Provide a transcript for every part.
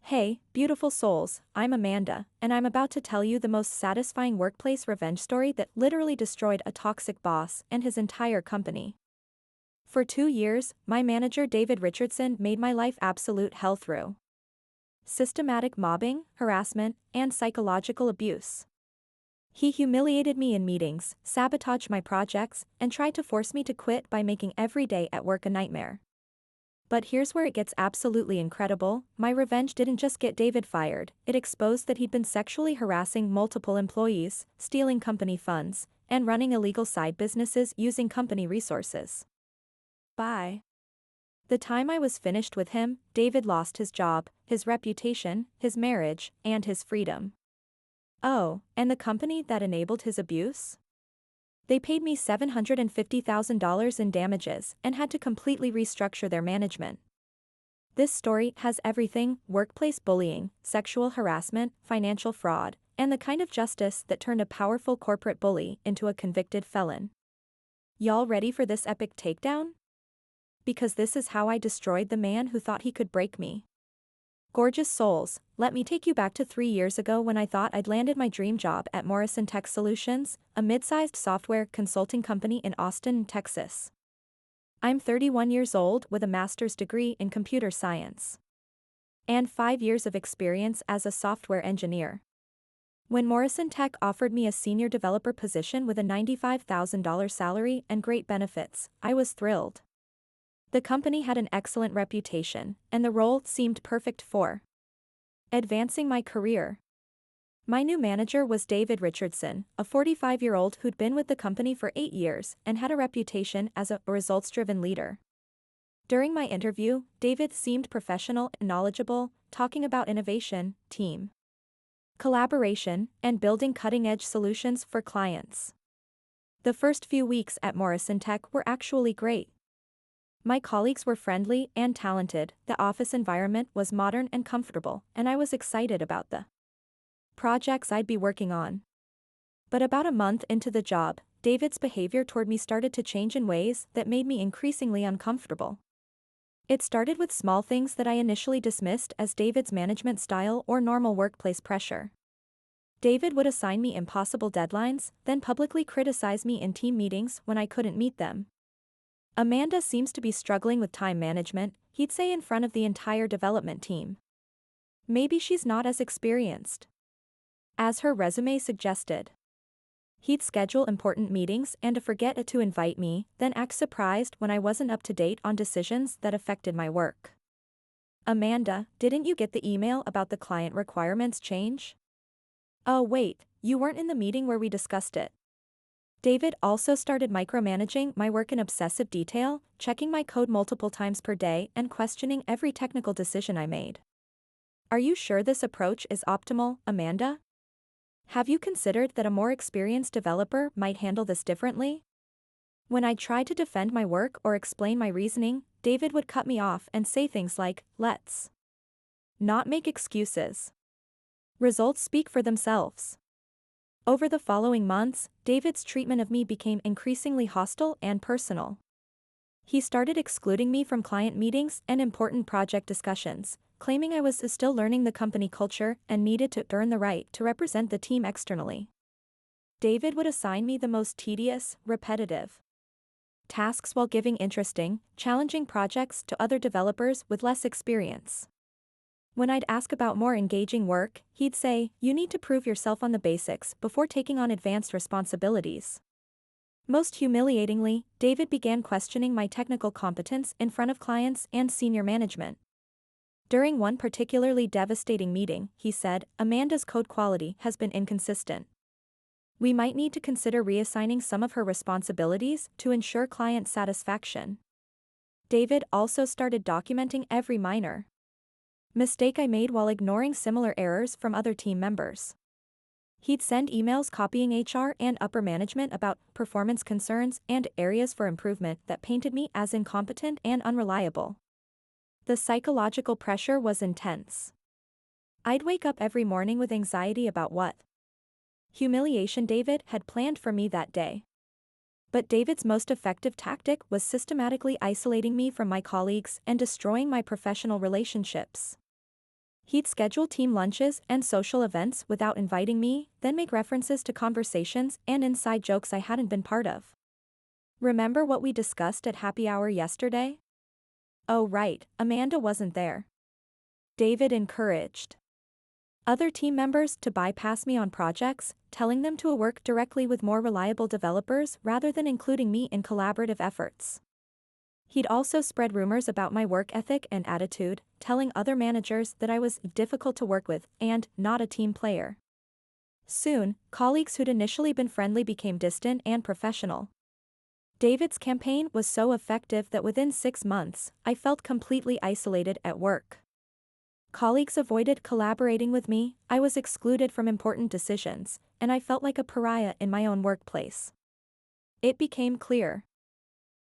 Hey, beautiful souls, I'm Amanda, and I'm about to tell you the most satisfying workplace revenge story that literally destroyed a toxic boss and his entire company. For 2 years, my manager David Richardson made my life absolute hell through systematic mobbing, harassment, and psychological abuse. He humiliated me in meetings, sabotaged my projects, and tried to force me to quit by making every day at work a nightmare. But here's where it gets absolutely incredible. My revenge didn't just get David fired, it exposed that he'd been sexually harassing multiple employees, stealing company funds, and running illegal side businesses using company resources. By the time I was finished with him, David lost his job, his reputation, his marriage, and his freedom. Oh, and the company that enabled his abuse? They paid me $750,000 in damages and had to completely restructure their management. This story has everything: workplace bullying, sexual harassment, financial fraud, and the kind of justice that turned a powerful corporate bully into a convicted felon. Y'all ready for this epic takedown? Because this is how I destroyed the man who thought he could break me. Gorgeous souls, let me take you back to 3 years ago when I thought I'd landed my dream job at Morrison Tech Solutions, a mid-sized software consulting company in Austin, Texas. I'm 31 years old with a master's degree in computer science and 5 years of experience as a software engineer. When Morrison Tech offered me a senior developer position with a $95,000 salary and great benefits, I was thrilled. The company had an excellent reputation, and the role seemed perfect for advancing my career. My new manager was David Richardson, a 45-year-old who'd been with the company for 8 years and had a reputation as a results-driven leader. During my interview, David seemed professional and knowledgeable, talking about innovation, team collaboration, and building cutting-edge solutions for clients. The first few weeks at Morrison Tech were actually great. My colleagues were friendly and talented, the office environment was modern and comfortable, and I was excited about the projects I'd be working on. But about a month into the job, David's behavior toward me started to change in ways that made me increasingly uncomfortable. It started with small things that I initially dismissed as David's management style or normal workplace pressure. David would assign me impossible deadlines, then publicly criticize me in team meetings when I couldn't meet them. "Amanda seems to be struggling with time management," he'd say in front of the entire development team. "Maybe she's not as experienced as her resume suggested." He'd schedule important meetings and to forget to invite me, then act surprised when I wasn't up to date on decisions that affected my work. "Amanda, didn't you get the email about the client requirements change? Oh wait, you weren't in the meeting where we discussed it." David also started micromanaging my work in obsessive detail, checking my code multiple times per day and questioning every technical decision I made. "Are you sure this approach is optimal, Amanda? Have you considered that a more experienced developer might handle this differently?" When I tried to defend my work or explain my reasoning, David would cut me off and say things like, "Let's not make excuses. Results speak for themselves." Over the following months, David's treatment of me became increasingly hostile and personal. He started excluding me from client meetings and important project discussions, claiming I was still learning the company culture and needed to earn the right to represent the team externally. David would assign me the most tedious, repetitive tasks while giving interesting, challenging projects to other developers with less experience. When I'd ask about more engaging work, he'd say, "You need to prove yourself on the basics before taking on advanced responsibilities." Most humiliatingly, David began questioning my technical competence in front of clients and senior management. During one particularly devastating meeting, he said, "Amanda's code quality has been inconsistent. We might need to consider reassigning some of her responsibilities to ensure client satisfaction." David also started documenting every minor mistake I made while ignoring similar errors from other team members. He'd send emails copying HR and upper management about performance concerns and areas for improvement that painted me as incompetent and unreliable. The psychological pressure was intense. I'd wake up every morning with anxiety about what humiliation David had planned for me that day. But David's most effective tactic was systematically isolating me from my colleagues and destroying my professional relationships. He'd schedule team lunches and social events without inviting me, then make references to conversations and inside jokes I hadn't been part of. Remember what we discussed at happy hour yesterday? Oh right, Amanda wasn't there. David encouraged other team members to bypass me on projects, telling them to work directly with more reliable developers rather than including me in collaborative efforts. He'd also spread rumors about my work ethic and attitude, telling other managers that I was difficult to work with and not a team player. Soon, colleagues who'd initially been friendly became distant and professional. David's campaign was so effective that within 6 months, I felt completely isolated at work. Colleagues avoided collaborating with me, I was excluded from important decisions, and I felt like a pariah in my own workplace. It became clear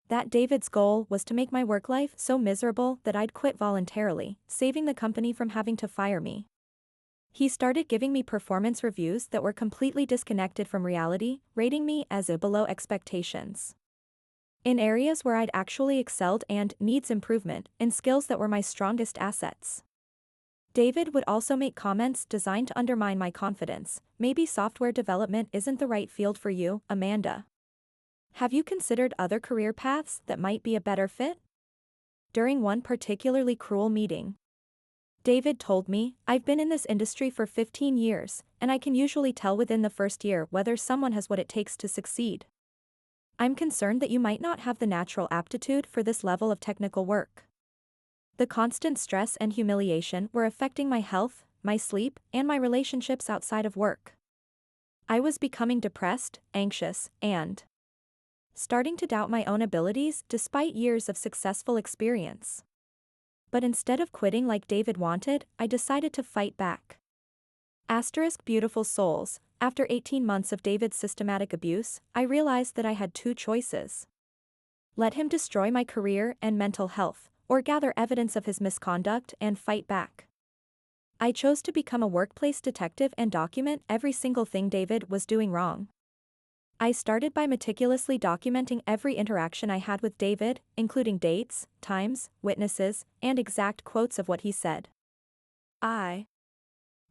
that David's goal was to make my work life so miserable that I'd quit voluntarily, saving the company from having to fire me. He started giving me performance reviews that were completely disconnected from reality, rating me as a below expectations in areas where I'd actually excelled and needs improvement in skills that were my strongest assets. David would also make comments designed to undermine my confidence. Maybe software development isn't the right field for you, Amanda. Have you considered other career paths that might be a better fit? During one particularly cruel meeting, David told me, I've been in this industry for 15 years, and I can usually tell within the first year whether someone has what it takes to succeed. I'm concerned that you might not have the natural aptitude for this level of technical work. The constant stress and humiliation were affecting my health, my sleep, and my relationships outside of work. I was becoming depressed, anxious, and starting to doubt my own abilities despite years of successful experience. But instead of quitting like David wanted, I decided to fight back. Beautiful souls, after 18 months of David's systematic abuse, I realized that I had two choices. Let him destroy my career and mental health, or gather evidence of his misconduct and fight back. I chose to become a workplace detective and document every single thing David was doing wrong. I started by meticulously documenting every interaction I had with David, including dates, times, witnesses, and exact quotes of what he said. I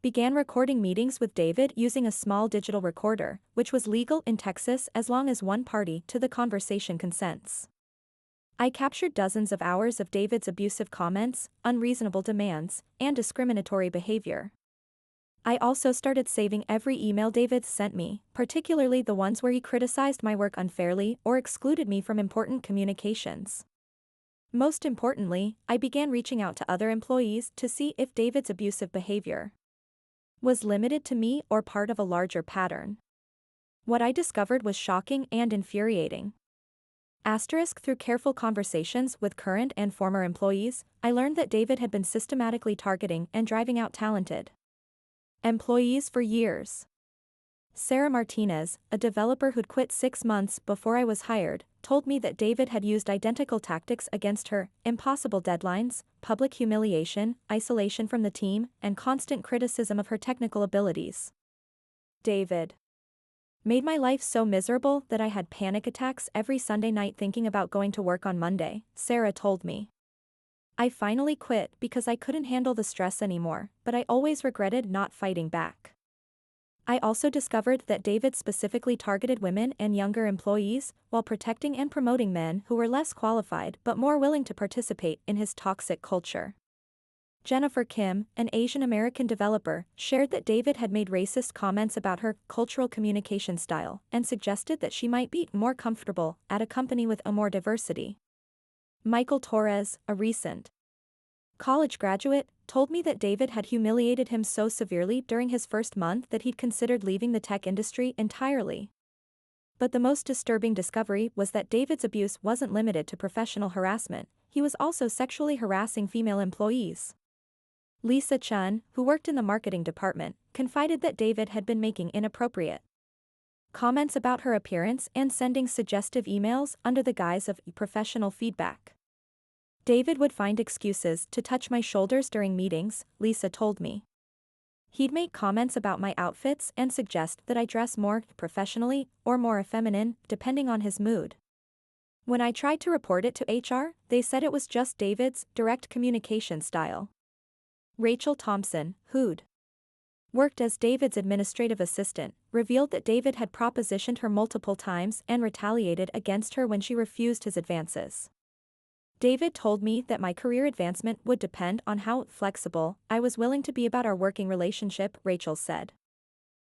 began recording meetings with David using a small digital recorder, which was legal in Texas as long as one party to the conversation consents. I captured dozens of hours of David's abusive comments, unreasonable demands, and discriminatory behavior. I also started saving every email David sent me, particularly the ones where he criticized my work unfairly or excluded me from important communications. Most importantly, I began reaching out to other employees to see if David's abusive behavior was limited to me or part of a larger pattern. What I discovered was shocking and infuriating. Through careful conversations with current and former employees, I learned that David had been systematically targeting and driving out talented employees for years. Sarah Martinez, a developer who'd quit 6 months before I was hired, told me that David had used identical tactics against her: impossible deadlines, public humiliation, isolation from the team, and constant criticism of her technical abilities. David made my life so miserable that I had panic attacks every Sunday night thinking about going to work on Monday, Sarah told me. I finally quit because I couldn't handle the stress anymore, but I always regretted not fighting back. I also discovered that David specifically targeted women and younger employees, while protecting and promoting men who were less qualified but more willing to participate in his toxic culture. Jennifer Kim, an Asian American developer, shared that David had made racist comments about her cultural communication style and suggested that she might be more comfortable at a company with more diversity. Michael Torres, a recent college graduate, told me that David had humiliated him so severely during his first month that he'd considered leaving the tech industry entirely. But the most disturbing discovery was that David's abuse wasn't limited to professional harassment, he was also sexually harassing female employees. Lisa Chun, who worked in the marketing department, confided that David had been making inappropriate comments about her appearance and sending suggestive emails under the guise of professional feedback. David would find excuses to touch my shoulders during meetings, Lisa told me. He'd make comments about my outfits and suggest that I dress more professionally or more feminine, depending on his mood. When I tried to report it to HR, they said it was just David's direct communication style. Rachel Thompson, who'd worked as David's administrative assistant, revealed that David had propositioned her multiple times and retaliated against her when she refused his advances. David told me that my career advancement would depend on how flexible I was willing to be about our working relationship, Rachel said.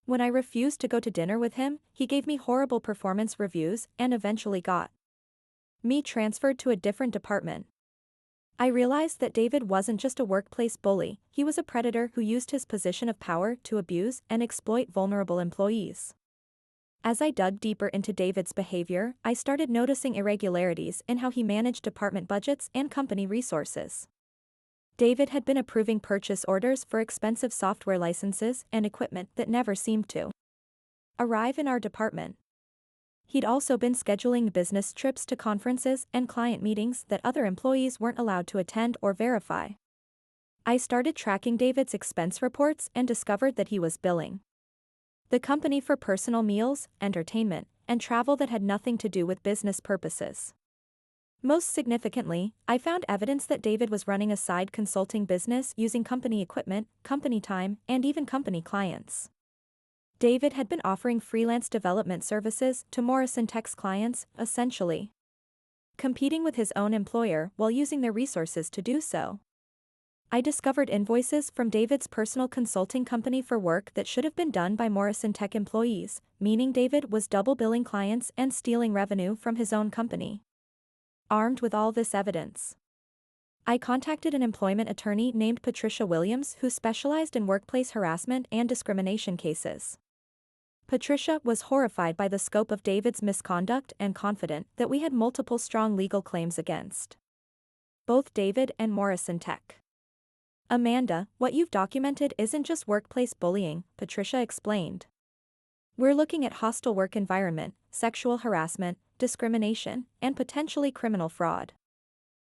When I refused to go to dinner with him, he gave me horrible performance reviews and eventually got me transferred to a different department. I realized that David wasn't just a workplace bully, he was a predator who used his position of power to abuse and exploit vulnerable employees. As I dug deeper into David's behavior, I started noticing irregularities in how he managed department budgets and company resources. David had been approving purchase orders for expensive software licenses and equipment that never seemed to arrive in our department. He'd also been scheduling business trips to conferences and client meetings that other employees weren't allowed to attend or verify. I started tracking David's expense reports and discovered that he was billing the company for personal meals, entertainment, and travel that had nothing to do with business purposes. Most significantly, I found evidence that David was running a side consulting business using company equipment, company time, and even company clients. David had been offering freelance development services to Morrison Tech's clients, essentially competing with his own employer while using their resources to do so. I discovered invoices from David's personal consulting company for work that should have been done by Morrison Tech employees, meaning David was double billing clients and stealing revenue from his own company. Armed with all this evidence, I contacted an employment attorney named Patricia Williams who specialized in workplace harassment and discrimination cases. Patricia was horrified by the scope of David's misconduct and confident that we had multiple strong legal claims against both David and Morrison Tech. Amanda, what you've documented isn't just workplace bullying, Patricia explained. We're looking at hostile work environment, sexual harassment, discrimination, and potentially criminal fraud.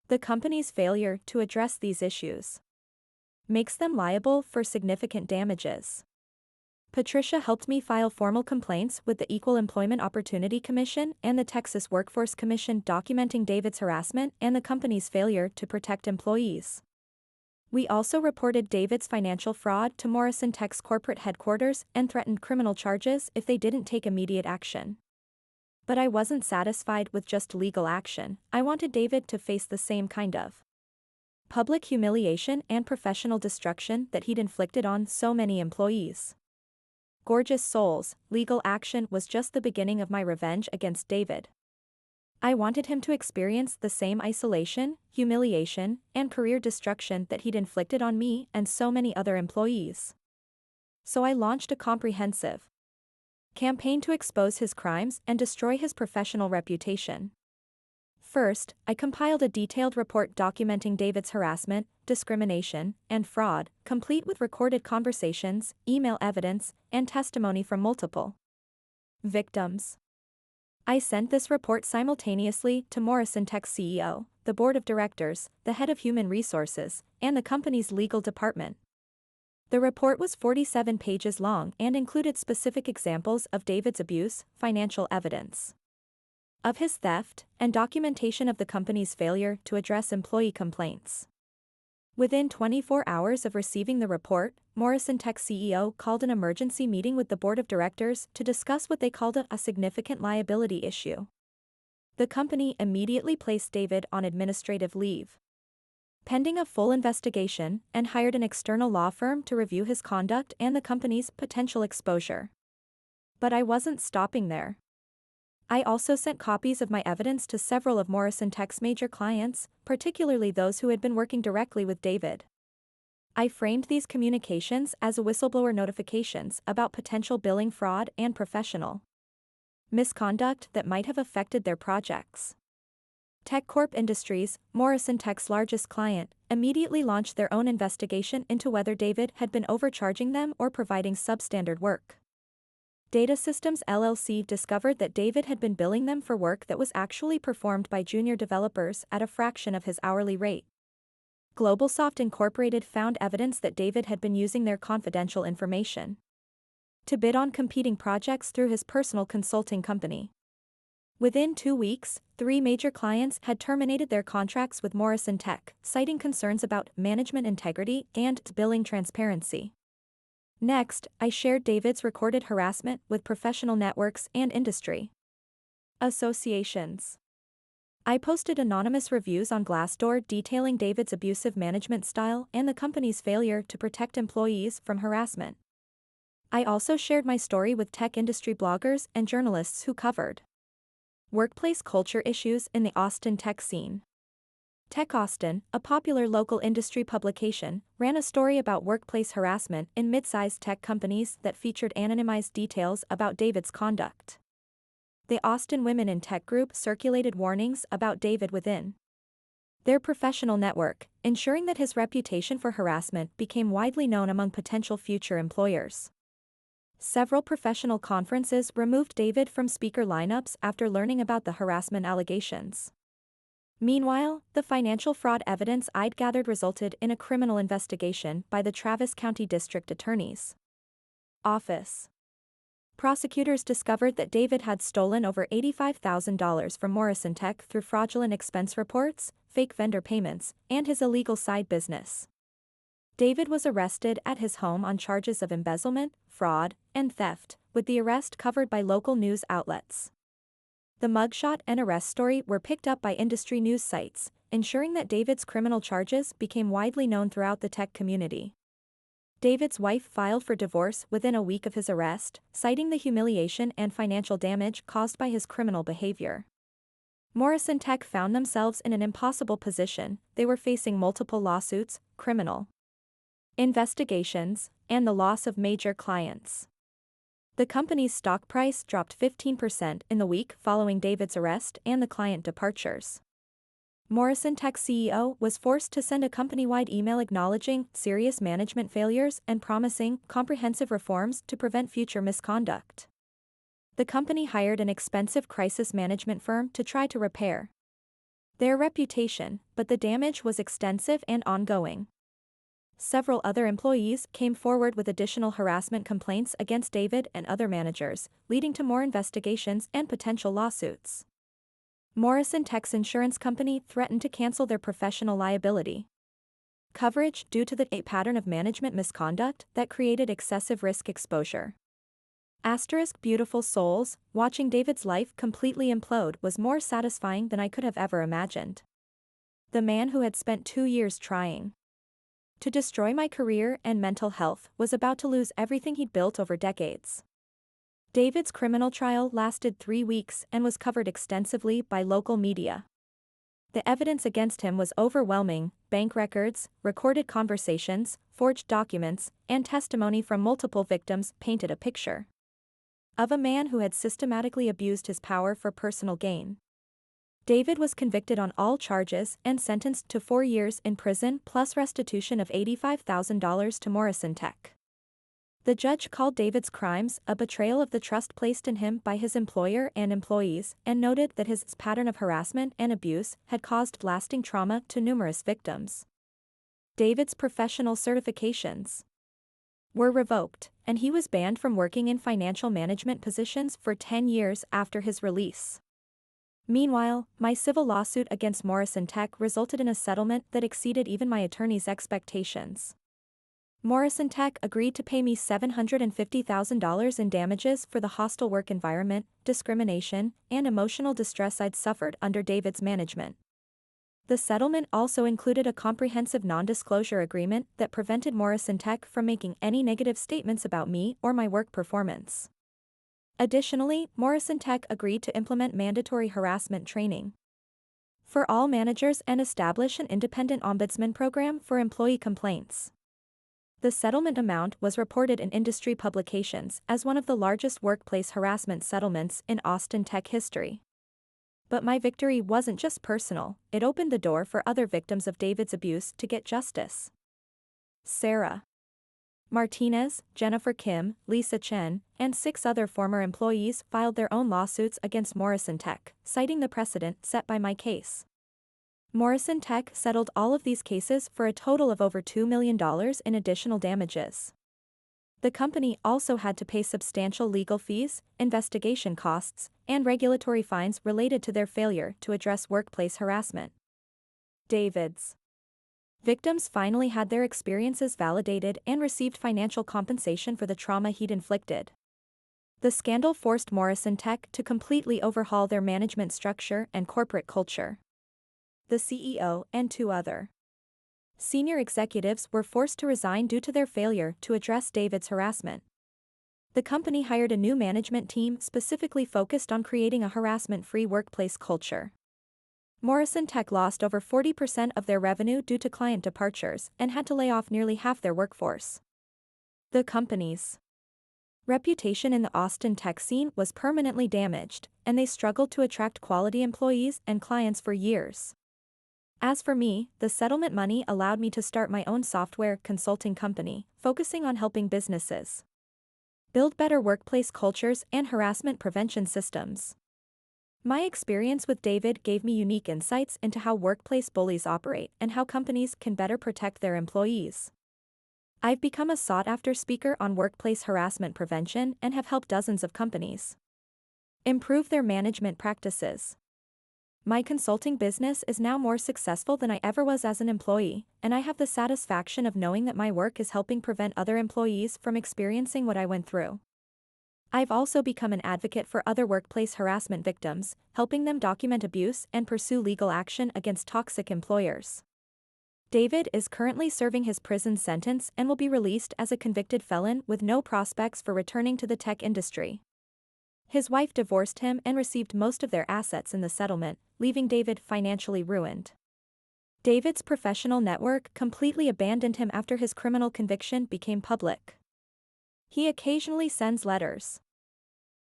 The company's failure to address these issues makes them liable for significant damages. Patricia helped me file formal complaints with the Equal Employment Opportunity Commission and the Texas Workforce Commission documenting David's harassment and the company's failure to protect employees. We also reported David's financial fraud to Morrison Tech's corporate headquarters and threatened criminal charges if they didn't take immediate action. But I wasn't satisfied with just legal action. I wanted David to face the same kind of public humiliation and professional destruction that he'd inflicted on so many employees. Gorgeous souls, legal action was just the beginning of my revenge against David. I wanted him to experience the same isolation, humiliation, and career destruction that he'd inflicted on me and so many other employees. So I launched a comprehensive campaign to expose his crimes and destroy his professional reputation. First, I compiled a detailed report documenting David's harassment, discrimination, and fraud, complete with recorded conversations, email evidence, and testimony from multiple victims. I sent this report simultaneously to Morrison Tech's CEO, the board of directors, the head of human resources, and the company's legal department. The report was 47 pages long and included specific examples of David's abuse, financial evidence of his theft, and documentation of the company's failure to address employee complaints. Within 24 hours of receiving the report, Morrison Tech CEO called an emergency meeting with the board of directors to discuss what they called a significant liability issue. The company immediately placed David on administrative leave, pending a full investigation, and hired an external law firm to review his conduct and the company's potential exposure. But I wasn't stopping there. I also sent copies of my evidence to several of Morrison Tech's major clients, particularly those who had been working directly with David. I framed these communications as whistleblower notifications about potential billing fraud and professional misconduct that might have affected their projects. TechCorp Industries, Morrison Tech's largest client, immediately launched their own investigation into whether David had been overcharging them or providing substandard work. Data Systems LLC discovered that David had been billing them for work that was actually performed by junior developers at a fraction of his hourly rate. GlobalSoft Incorporated found evidence that David had been using their confidential information to bid on competing projects through his personal consulting company. Within 2 weeks, 3 major clients had terminated their contracts with Morrison Tech, citing concerns about management integrity and billing transparency. Next, I shared David's recorded harassment with professional networks and industry associations. I posted anonymous reviews on Glassdoor detailing David's abusive management style and the company's failure to protect employees from harassment. I also shared my story with tech industry bloggers and journalists who covered workplace culture issues in the Austin tech scene. Tech Austin, a popular local industry publication, ran a story about workplace harassment in mid-sized tech companies that featured anonymized details about David's conduct. The Austin Women in Tech group circulated warnings about David within their professional network, ensuring that his reputation for harassment became widely known among potential future employers. Several professional conferences removed David from speaker lineups after learning about the harassment allegations. Meanwhile, the financial fraud evidence I'd gathered resulted in a criminal investigation by the Travis County District Attorney's Office. Prosecutors discovered that David had stolen over $85,000 from Morrison Tech through fraudulent expense reports, fake vendor payments, and his illegal side business. David was arrested at his home on charges of embezzlement, fraud, and theft, with the arrest covered by local news outlets. The mugshot and arrest story were picked up by industry news sites, ensuring that David's criminal charges became widely known throughout the tech community. David's wife filed for divorce within a week of his arrest, citing the humiliation and financial damage caused by his criminal behavior. Morrison Tech found themselves in an impossible position. They were facing multiple lawsuits, criminal investigations, and the loss of major clients. The company's stock price dropped 15% in the week following David's arrest and the client departures. Morrison Tech CEO was forced to send a company-wide email acknowledging serious management failures and promising comprehensive reforms to prevent future misconduct. The company hired an expensive crisis management firm to try to repair their reputation, but the damage was extensive and ongoing. Several other employees came forward with additional harassment complaints against David and other managers, leading to more investigations and potential lawsuits. Morrison Tech's insurance company threatened to cancel their professional liability coverage due to a pattern of management misconduct that created excessive risk exposure. Beautiful souls, watching David's life completely implode was more satisfying than I could have ever imagined. The man who had spent 2 years trying to destroy my career and mental health was about to lose everything he'd built over decades. David's criminal trial lasted 3 weeks and was covered extensively by local media. The evidence against him was overwhelming: bank records, recorded conversations, forged documents, and testimony from multiple victims painted a picture of a man who had systematically abused his power for personal gain. David was convicted on all charges and sentenced to 4 years in prison plus restitution of $85,000 to Morrison Tech. The judge called David's crimes a betrayal of the trust placed in him by his employer and employees, and noted that his pattern of harassment and abuse had caused lasting trauma to numerous victims. David's professional certifications were revoked, and he was banned from working in financial management positions for 10 years after his release. Meanwhile, my civil lawsuit against Morrison Tech resulted in a settlement that exceeded even my attorney's expectations. Morrison Tech agreed to pay me $750,000 in damages for the hostile work environment, discrimination, and emotional distress I'd suffered under David's management. The settlement also included a comprehensive non-disclosure agreement that prevented Morrison Tech from making any negative statements about me or my work performance. Additionally, Morrison Tech agreed to implement mandatory harassment training for all managers and establish an independent ombudsman program for employee complaints. The settlement amount was reported in industry publications as one of the largest workplace harassment settlements in Austin tech history. But my victory wasn't just personal, it opened the door for other victims of David's abuse to get justice. Sarah Martinez, Jennifer Kim, Lisa Chen, and 6 other former employees filed their own lawsuits against Morrison Tech, citing the precedent set by my case. Morrison Tech settled all of these cases for a total of over $2 million in additional damages. The company also had to pay substantial legal fees, investigation costs, and regulatory fines related to their failure to address workplace harassment. David's victims finally had their experiences validated and received financial compensation for the trauma he'd inflicted. The scandal forced Morrison Tech to completely overhaul their management structure and corporate culture. The CEO and two other senior executives were forced to resign due to their failure to address David's harassment. The company hired a new management team specifically focused on creating a harassment-free workplace culture. Morrison Tech lost over 40% of their revenue due to client departures and had to lay off nearly half their workforce. The company's reputation in the Austin tech scene was permanently damaged, and they struggled to attract quality employees and clients for years. As for me, the settlement money allowed me to start my own software consulting company, focusing on helping businesses build better workplace cultures and harassment prevention systems. My experience with David gave me unique insights into how workplace bullies operate and how companies can better protect their employees. I've become a sought-after speaker on workplace harassment prevention and have helped dozens of companies improve their management practices. My consulting business is now more successful than I ever was as an employee, and I have the satisfaction of knowing that my work is helping prevent other employees from experiencing what I went through. I've also become an advocate for other workplace harassment victims, helping them document abuse and pursue legal action against toxic employers. David is currently serving his prison sentence and will be released as a convicted felon with no prospects for returning to the tech industry. His wife divorced him and received most of their assets in the settlement, leaving David financially ruined. David's professional network completely abandoned him after his criminal conviction became public. He occasionally sends letters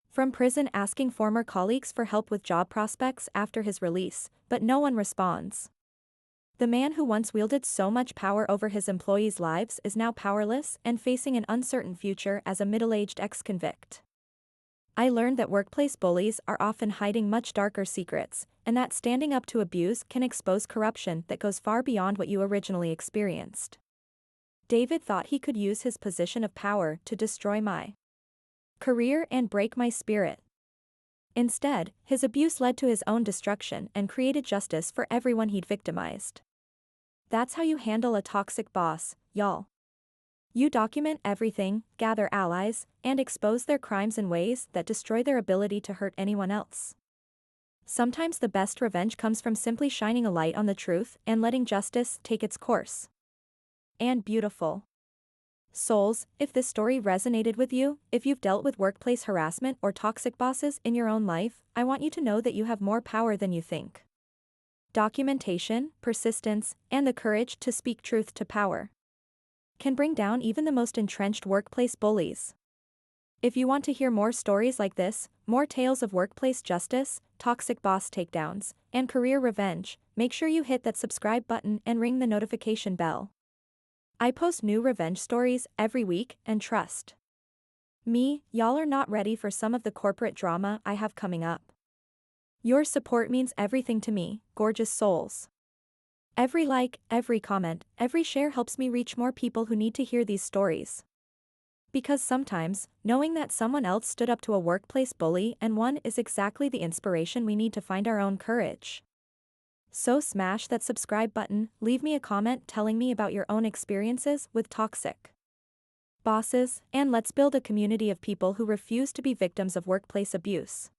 from prison asking former colleagues for help with job prospects after his release, but no one responds. The man who once wielded so much power over his employees' lives is now powerless and facing an uncertain future as a middle-aged ex-convict. I learned that workplace bullies are often hiding much darker secrets, and that standing up to abuse can expose corruption that goes far beyond what you originally experienced. David thought he could use his position of power to destroy my career and break my spirit. Instead, his abuse led to his own destruction and created justice for everyone he'd victimized. That's how you handle a toxic boss, y'all. You document everything, gather allies, and expose their crimes in ways that destroy their ability to hurt anyone else. Sometimes the best revenge comes from simply shining a light on the truth and letting justice take its course. And beautiful souls, if this story resonated with you, if you've dealt with workplace harassment or toxic bosses in your own life, I want you to know that you have more power than you think. Documentation, persistence, and the courage to speak truth to power can bring down even the most entrenched workplace bullies. If you want to hear more stories like this, more tales of workplace justice, toxic boss takedowns, and career revenge, make sure you hit that subscribe button and ring the notification bell. I post new revenge stories every week, and trust me, y'all are not ready for some of the corporate drama I have coming up. Your support means everything to me, gorgeous souls. Every like, every comment, every share helps me reach more people who need to hear these stories. Because sometimes, knowing that someone else stood up to a workplace bully and won is exactly the inspiration we need to find our own courage. So smash that subscribe button, leave me a comment telling me about your own experiences with toxic bosses, and let's build a community of people who refuse to be victims of workplace abuse.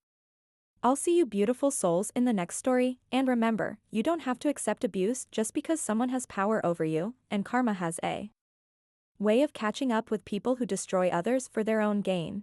I'll see you beautiful souls in the next story, and remember, you don't have to accept abuse just because someone has power over you, and karma has a way of catching up with people who destroy others for their own gain.